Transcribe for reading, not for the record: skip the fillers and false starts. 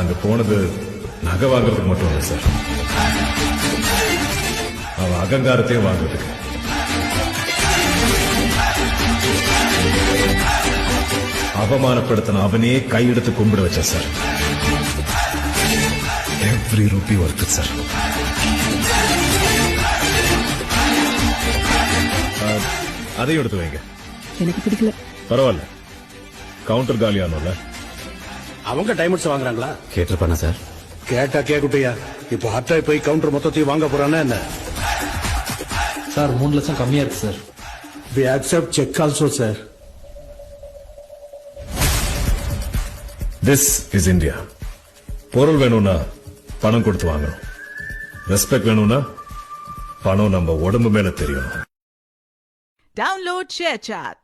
நாங்க போனது நகை வாங்குறதுக்கு மட்டும் இல்லை சார், அவன் அகங்காரத்தையும் வாங்குறதுக்கு. அவமானப்படுத்தின அவனே கையெடுத்து கும்பிட வச்ச sir. Every Ruby worth sir. அதையும் எடுத்து வைங்க. எனக்கு பிடிக்கல. பரவாயில்ல, கவுண்டர் காலியானோல. அவங்க டைமண்ட்ஸ் வாங்குறாங்களா? கேட்டிருப்பானா சார்? கேட்டா கேக்குட்டியா, இப்போ ஹாட்டாய் போய் கவுண்டர் மொத்தத்தையும் வாங்க போறானே என்ன? சார் 3 லட்சம் கம்மியா இருக்கு sir. We accept check also, sir. This is India. பொருள் வேணும்னா பணம் கொடுத்து வாங்கணும். ரெஸ்பெக்ட் வேணும்னா பணம் நம்ம உடம்பு மேல தெரியணும். Download ShareChat.